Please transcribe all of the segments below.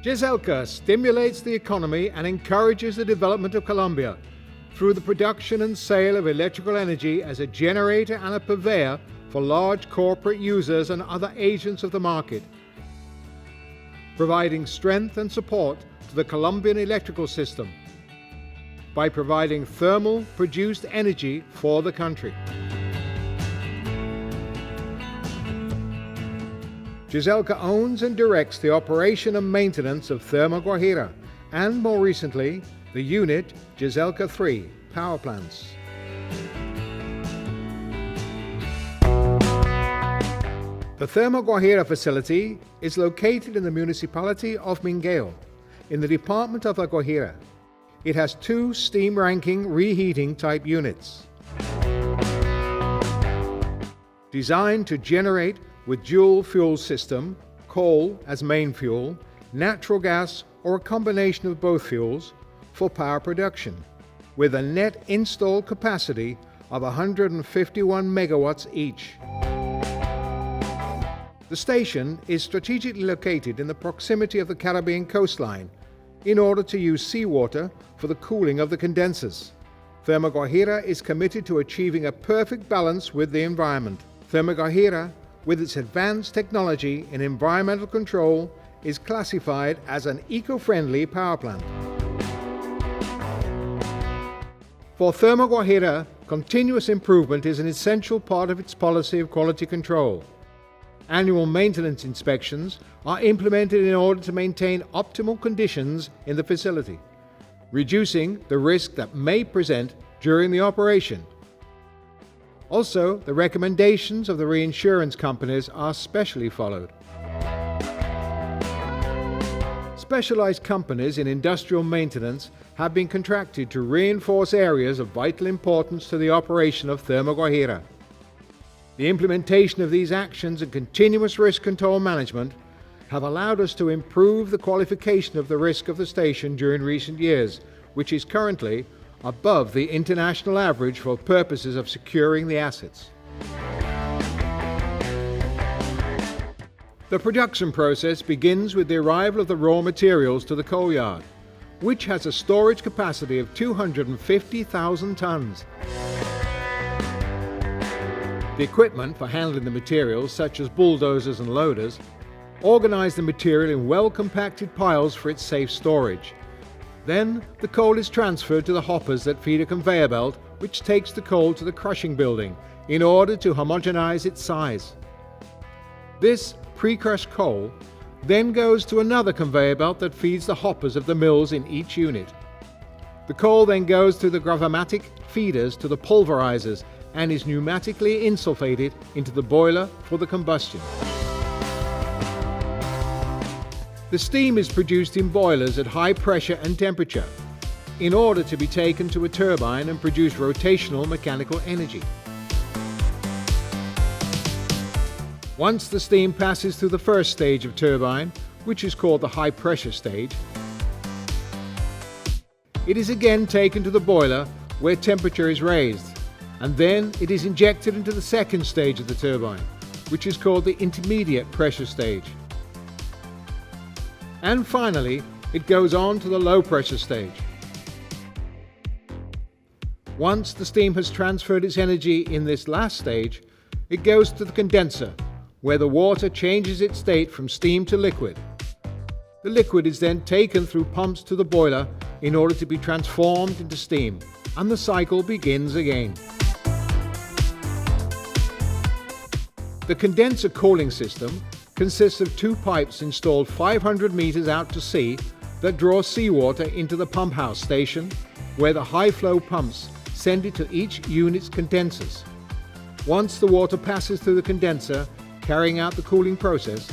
Gecelca stimulates the economy and encourages the development of Colombia through the production and sale of electrical energy as a generator and a purveyor for large corporate users and other agents of the market, providing strength and support to the Colombian electrical system by providing thermal produced energy for the country. Gecelca owns and directs the operation and maintenance of Termoguajira and, more recently, the unit Gecelca 3 power plants. The Termoguajira facility is located in the municipality of Mingueo, in the department of La Guajira. It has 2 steam ranking reheating type units designed to generate with dual fuel system, coal as main fuel, natural gas or a combination of both fuels for power production, with a net installed capacity of 151 megawatts each. The station is strategically located in the proximity of the Caribbean coastline in order to use seawater for the cooling of the condensers. Termoguajira is committed to achieving a perfect balance with the environment. Termoguajira, with its advanced technology in environmental control, is classified as an eco-friendly power plant. For Termoguajira, continuous improvement is an essential part of its policy of quality control. Annual maintenance inspections are implemented in order to maintain optimal conditions in the facility, reducing the risk that may present during the operation. Also, the recommendations of the reinsurance companies are specially followed. Specialized companies in industrial maintenance have been contracted to reinforce areas of vital importance to the operation of Termoguajira. The implementation of these actions and continuous risk control management have allowed us to improve the qualification of the risk of the station during recent years, which is currently above the international average for purposes of securing the assets. The production process begins with the arrival of the raw materials to the coal yard, which has a storage capacity of 250,000 tons. The equipment for handling the materials, such as bulldozers and loaders, organize the material in well-compacted piles for its safe storage. Then, the coal is transferred to the hoppers that feed a conveyor belt, which takes the coal to the crushing building in order to homogenize its size. This pre-crushed coal then goes to another conveyor belt that feeds the hoppers of the mills in each unit. The coal then goes through the gravimatic feeders to the pulverizers and is pneumatically insulfated into the boiler for the combustion. The steam is produced in boilers at high pressure and temperature in order to be taken to a turbine and produce rotational mechanical energy. Once the steam passes through the first stage of turbine, which is called the high pressure stage, it is again taken to the boiler where temperature is raised, and then it is injected into the second stage of the turbine, which is called the intermediate pressure stage. And finally, it goes on to the low pressure stage. Once the steam has transferred its energy in this last stage, it goes to the condenser, where the water changes its state from steam to liquid. The liquid is then taken through pumps to the boiler in order to be transformed into steam, and the cycle begins again. The condenser cooling system consists of 2 pipes installed 500 meters out to sea that draw seawater into the pump house station, where the high flow pumps send it to each unit's condensers. Once the water passes through the condenser, carrying out the cooling process,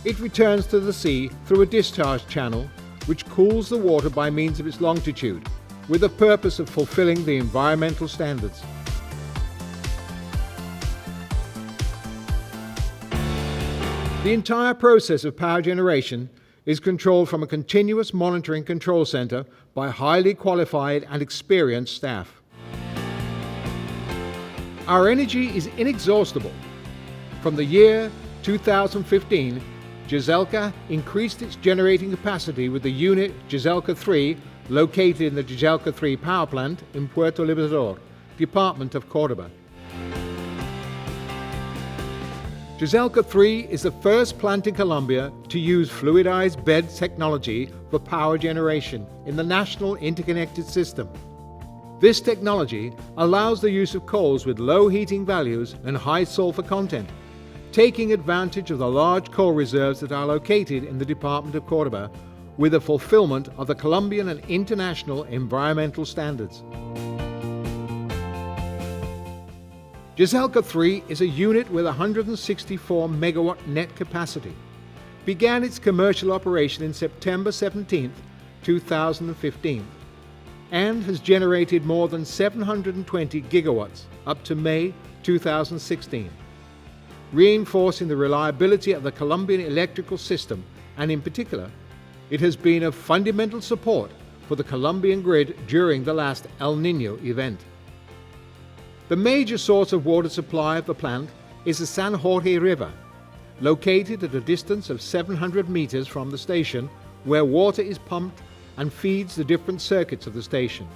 it returns to the sea through a discharge channel which cools the water by means of its longitude, with the purpose of fulfilling the environmental standards. The entire process of power generation is controlled from a continuous monitoring control center by highly qualified and experienced staff. Our energy is inexhaustible. From the year 2015, Gecelca increased its generating capacity with the unit Gecelca 3 located in the Gecelca 3 power plant in Puerto Libertador, Department of Córdoba. Gecelca 3 is the first plant in Colombia to use fluidized bed technology for power generation in the national interconnected system. This technology allows the use of coals with low heating values and high sulfur content, taking advantage of the large coal reserves that are located in the Department of Córdoba with the fulfillment of the Colombian and international environmental standards. Gecelca 3 is a unit with 164 megawatt net capacity. Began its commercial operation in September 17, 2015, and has generated more than 720 gigawatts up to May 2016, reinforcing the reliability of the Colombian electrical system, and in particular, it has been of fundamental support for the Colombian grid during the last El Niño event. The major source of water supply of the plant is the San Jorge River, located at a distance of 700 meters from the station, where water is pumped and feeds the different circuits of the station,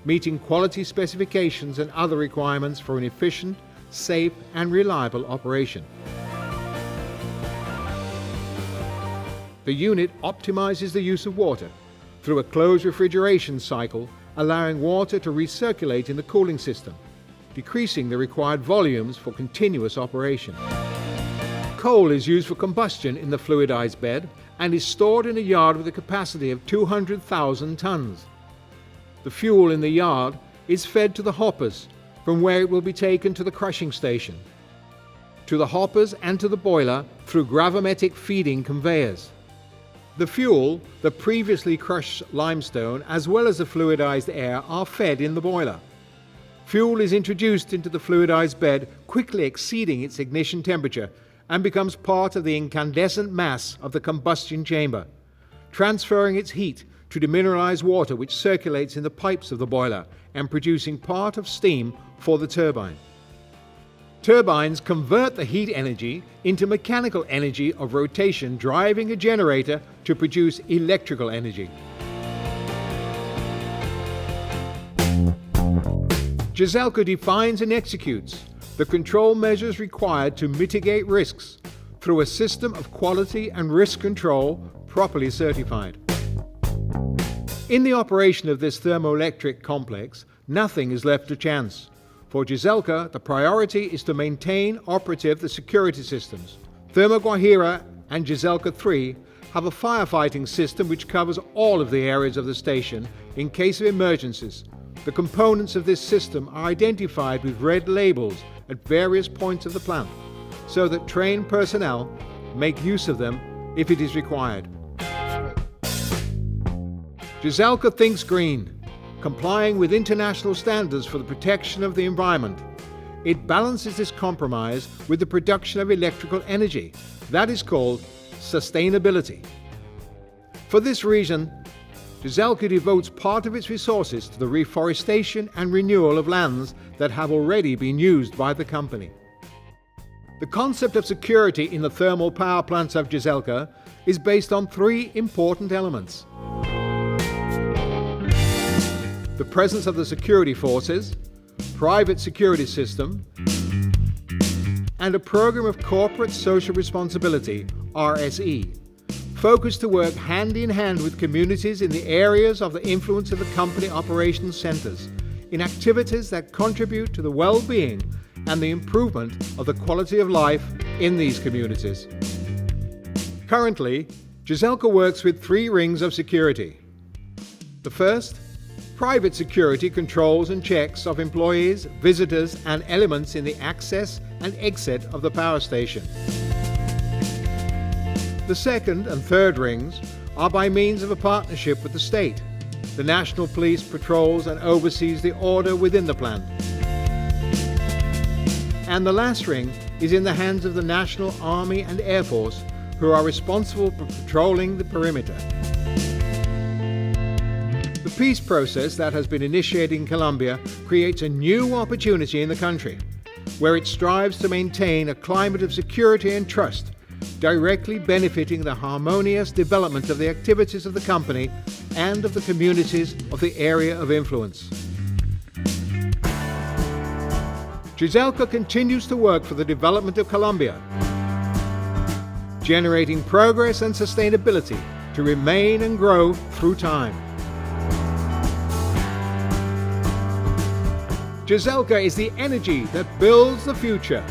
meeting quality specifications and other requirements for an efficient, safe and reliable operation. The unit optimizes the use of water through a closed refrigeration cycle, allowing water to recirculate in the cooling system, decreasing the required volumes for continuous operation. Coal is used for combustion in the fluidized bed and is stored in a yard with a capacity of 200,000 tons. The fuel in the yard is fed to the hoppers, from where it will be taken to the crushing station, to the hoppers and to the boiler through gravimetric feeding conveyors. The fuel, the previously crushed limestone, as well as the fluidized air are fed in the boiler. Fuel is introduced into the fluidized bed, quickly exceeding its ignition temperature, and becomes part of the incandescent mass of the combustion chamber, transferring its heat to demineralized water which circulates in the pipes of the boiler and producing part of steam for the turbine. Turbines convert the heat energy into mechanical energy of rotation, driving a generator to produce electrical energy. Gecelca defines and executes the control measures required to mitigate risks through a system of quality and risk control properly certified. In the operation of this thermoelectric complex, nothing is left to chance. For Gecelca, the priority is to maintain operative the security systems. Termoguajira and Gecelca 3 have a firefighting system which covers all of the areas of the station in case of emergencies. The components of this system are identified with red labels at various points of the plant, so that trained personnel make use of them if it is required. Gecelca thinks green, complying with international standards for the protection of the environment. It balances this compromise with the production of electrical energy. That is called sustainability. For this reason, Gecelca devotes part of its resources to the reforestation and renewal of lands that have already been used by the company. The concept of security in the thermal power plants of Gecelca is based on three important elements: the presence of the security forces, private security system, and a program of corporate social responsibility, RSE, focused to work hand in hand with communities in the areas of the influence of the company operations centers, in activities that contribute to the well-being and the improvement of the quality of life in these communities. Currently, Gecelca works with 3 rings of security. The first, private security controls and checks of employees, visitors, and elements in the access and exit of the power station. The second and third rings are by means of a partnership with the state. The National Police patrols and oversees the order within the plant. And the last ring is in the hands of the National Army and Air Force, who are responsible for patrolling the perimeter. The peace process that has been initiated in Colombia creates a new opportunity in the country, where it strives to maintain a climate of security and trust directly benefiting the harmonious development of the activities of the company and of the communities of the area of influence. Gecelca continues to work for the development of Colombia, generating progress and sustainability to remain and grow through time. Gecelca is the energy that builds the future.